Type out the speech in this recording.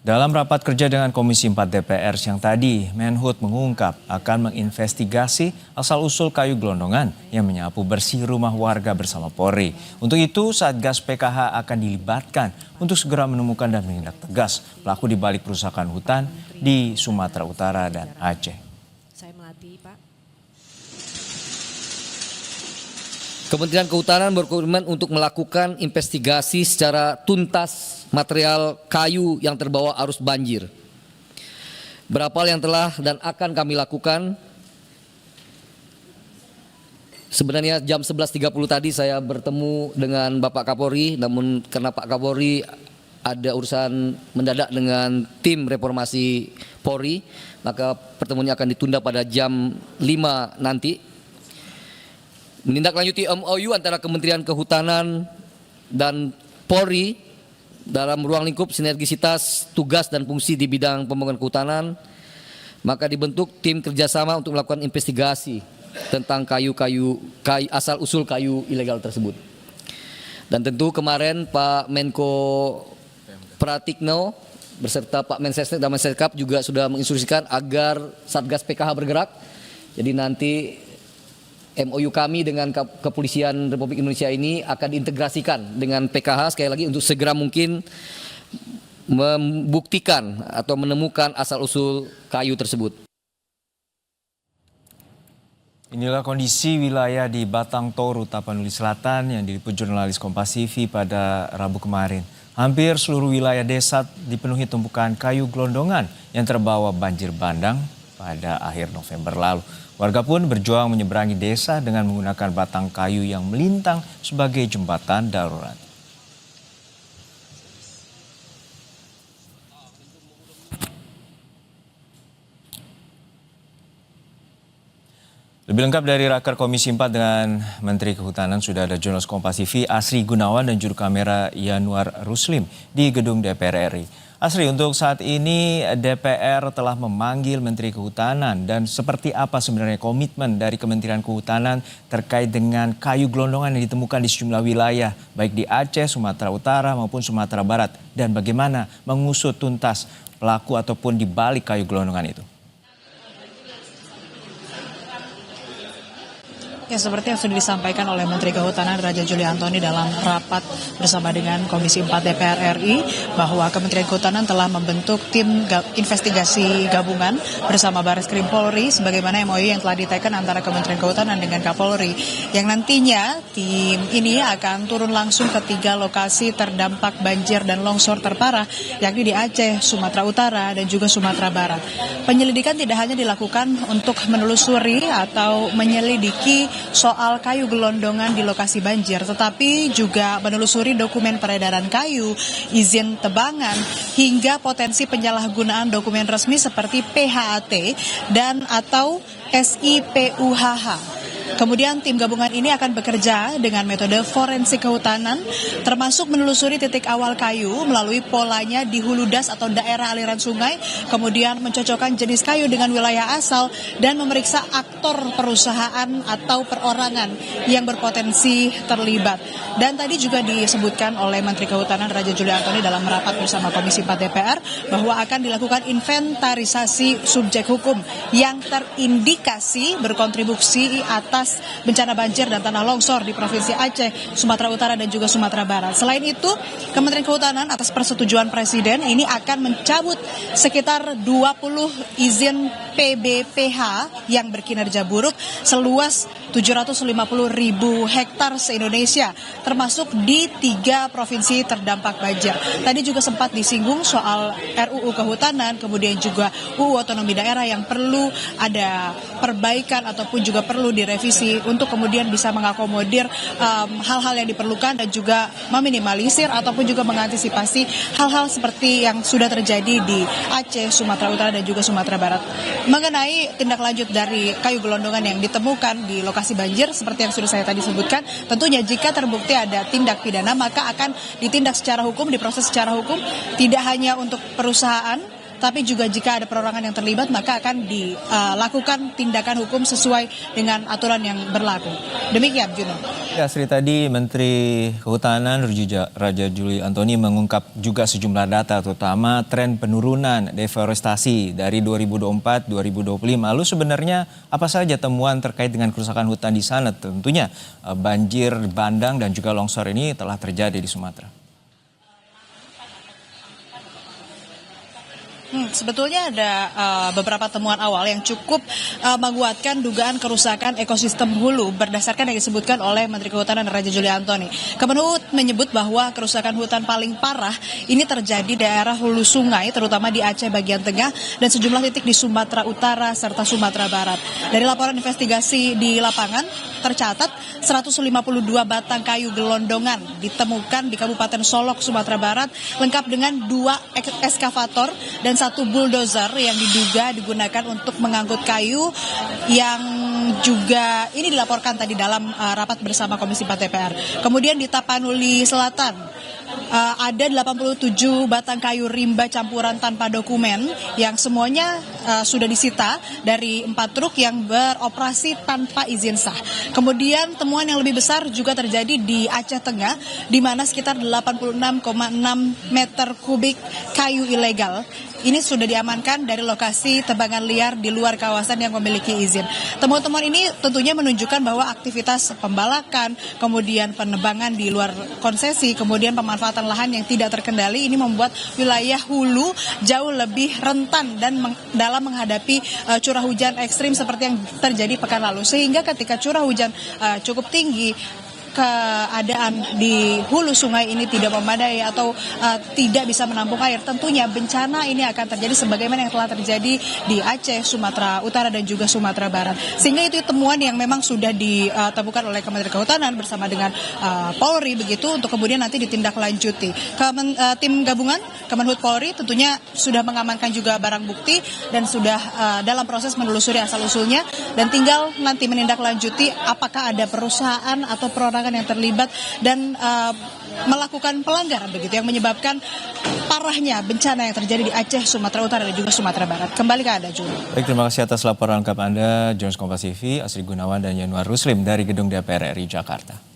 Dalam rapat kerja dengan Komisi 4 DPR siang tadi, Menhub mengungkap akan menginvestigasi asal-usul kayu gelondongan yang menyapu bersih rumah warga bersama Polri. Untuk itu, Satgas PKH akan dilibatkan untuk segera menemukan dan menindak tegas pelaku di balik perusakan hutan di Sumatera Utara dan Aceh. Saya melatih, Pak. Kementerian Kehutanan berkomitmen untuk melakukan investigasi secara tuntas material kayu yang terbawa arus banjir. Berapa hal yang telah dan akan kami lakukan. Sebenarnya jam 11.30 tadi saya bertemu dengan Bapak Kapolri, namun karena Pak Kapolri ada urusan mendadak dengan tim reformasi Polri, maka pertemuannya akan ditunda pada jam 5 nanti. Menindaklanjuti MOU antara Kementerian Kehutanan dan Polri dalam ruang lingkup sinergisitas tugas dan fungsi di bidang pembangunan kehutanan, maka dibentuk tim kerjasama untuk melakukan investigasi tentang asal usul kayu ilegal tersebut. Dan tentu kemarin Pak Menko Pratikno beserta Pak Mensesnek dan Mensekap juga sudah menginstruksikan agar Satgas PKH bergerak. Jadi nanti MOU kami dengan Kepolisian Republik Indonesia ini akan diintegrasikan dengan PKH sekali lagi untuk segera mungkin membuktikan atau menemukan asal-usul kayu tersebut. Inilah kondisi wilayah di Batang Toru, Tapanuli Selatan yang diliput jurnalis Kompas TV pada Rabu kemarin. Hampir seluruh wilayah desa dipenuhi tumpukan kayu gelondongan yang terbawa banjir bandang pada akhir November lalu. Warga pun berjuang menyeberangi desa dengan menggunakan batang kayu yang melintang sebagai jembatan darurat. Lebih lengkap dari Raker Komisi 4 dengan Menteri Kehutanan sudah ada jurnalis Kompas TV Asri Gunawan dan juru kamera Yanuar Ruslim di gedung DPR RI. Asri, untuk saat ini DPR telah memanggil Menteri Kehutanan dan seperti apa sebenarnya komitmen dari Kementerian Kehutanan terkait dengan kayu gelondongan yang ditemukan di sejumlah wilayah baik di Aceh, Sumatera Utara maupun Sumatera Barat, dan bagaimana mengusut tuntas pelaku ataupun di balik kayu gelondongan itu? Ya, seperti yang sudah disampaikan oleh Menteri Kehutanan Raja Juli Antoni dalam rapat bersama dengan Komisi 4 DPR RI bahwa Kementerian Kehutanan telah membentuk tim investigasi gabungan bersama Barreskrim Polri sebagaimana MOU yang telah diteken antara Kementerian Kehutanan dengan Kapolri, yang nantinya tim ini akan turun langsung ke 3 lokasi terdampak banjir dan longsor terparah, yakni di Aceh, Sumatera Utara dan juga Sumatera Barat. Penyelidikan tidak hanya dilakukan untuk menelusuri atau menyelidiki soal kayu gelondongan di lokasi banjir, tetapi juga menelusuri dokumen peredaran kayu, izin tebangan, hingga potensi penyalahgunaan dokumen resmi seperti PHAT dan atau SIPUHH. Kemudian tim gabungan ini akan bekerja dengan metode forensik kehutanan, termasuk menelusuri titik awal kayu melalui polanya di hulu das atau daerah aliran sungai, kemudian mencocokkan jenis kayu dengan wilayah asal, dan memeriksa aktor perusahaan atau perorangan yang berpotensi terlibat. Dan tadi juga disebutkan oleh Menteri Kehutanan Raja Juli Antoni dalam rapat bersama Komisi 4 DPR bahwa akan dilakukan inventarisasi subjek hukum yang terindikasi berkontribusi atas bencana banjir dan tanah longsor di Provinsi Aceh, Sumatera Utara dan juga Sumatera Barat. Selain itu, Kementerian Kehutanan atas persetujuan Presiden ini akan mencabut sekitar 20 izin PBPH yang berkinerja buruk seluas 750.000 hektar se-Indonesia, termasuk di 3 provinsi terdampak banjir. Tadi juga sempat disinggung soal RUU Kehutanan, kemudian juga UU Otonomi Daerah yang perlu ada perbaikan ataupun juga perlu direvisi untuk kemudian bisa mengakomodir hal-hal yang diperlukan dan juga meminimalisir ataupun juga mengantisipasi hal-hal seperti yang sudah terjadi di Aceh, Sumatera Utara dan juga Sumatera Barat. Mengenai tindak lanjut dari kayu gelondongan yang ditemukan di lokasi banjir seperti yang sudah saya tadi sebutkan, tentunya jika terbukti ada tindak pidana maka akan ditindak secara hukum, diproses secara hukum, tidak hanya untuk perusahaan tapi juga jika ada perorangan yang terlibat maka akan dilakukan tindakan hukum sesuai dengan aturan yang berlaku. Demikian, Juno. Ya, Sri, tadi Menteri Kehutanan Raja Juli Antoni mengungkap juga sejumlah data, terutama tren penurunan deforestasi dari 2024-2025. Lalu sebenarnya apa saja temuan terkait dengan kerusakan hutan di sana? Tentunya banjir bandang dan juga longsor ini telah terjadi di Sumatera. Sebetulnya ada beberapa temuan awal yang cukup menguatkan dugaan kerusakan ekosistem hulu berdasarkan yang disebutkan oleh Menteri Kehutanan Raja Juli Antoni. Kemenhub menyebut bahwa kerusakan hutan paling parah ini terjadi di daerah hulu sungai, terutama di Aceh bagian tengah dan sejumlah titik di Sumatera Utara serta Sumatera Barat. Dari laporan investigasi di lapangan, tercatat 152 batang kayu gelondongan ditemukan di Kabupaten Solok, Sumatera Barat, lengkap dengan 2 eskavator dan 1 bulldozer yang diduga digunakan untuk mengangkut kayu yang juga ini dilaporkan tadi dalam rapat bersama Komisi 4 DPR. Kemudian di Tapanuli Selatan, ada 87 batang kayu rimba campuran tanpa dokumen yang semuanya sudah disita dari 4 truk yang beroperasi tanpa izin sah. Kemudian temuan yang lebih besar juga terjadi di Aceh Tengah, di mana sekitar 86,6 meter kubik kayu ilegal ini sudah diamankan dari lokasi tebangan liar di luar kawasan yang memiliki izin. Temuan-temuan ini tentunya menunjukkan bahwa aktivitas pembalakan, kemudian penebangan di luar konsesi, kemudian pemanfaatan lahan yang tidak terkendali ini membuat wilayah hulu jauh lebih rentan dan dalam menghadapi curah hujan ekstrim seperti yang terjadi pekan lalu. Sehingga ketika curah hujan cukup tinggi, keadaan di hulu sungai ini tidak memadai atau tidak bisa menampung air, tentunya bencana ini akan terjadi sebagaimana yang telah terjadi di Aceh, Sumatera Utara dan juga Sumatera Barat. Sehingga itu temuan yang memang sudah ditemukan oleh Kementerian Kehutanan bersama dengan Polri begitu untuk kemudian nanti ditindaklanjuti. Tim gabungan Kemenhub Polri tentunya sudah mengamankan juga barang bukti dan sudah dalam proses menelusuri asal-usulnya dan tinggal nanti menindaklanjuti apakah ada perusahaan atau perorangan yang terlibat dan melakukan pelanggaran begitu yang menyebabkan parahnya bencana yang terjadi di Aceh, Sumatera Utara dan juga Sumatera Barat. Kembali ke Anda, Juli. Baik, terima kasih atas laporan lengkap Anda, Jurnalis Kompas TV, Asri Gunawan dan Yanuar Ruslim dari Gedung DPR RI Jakarta.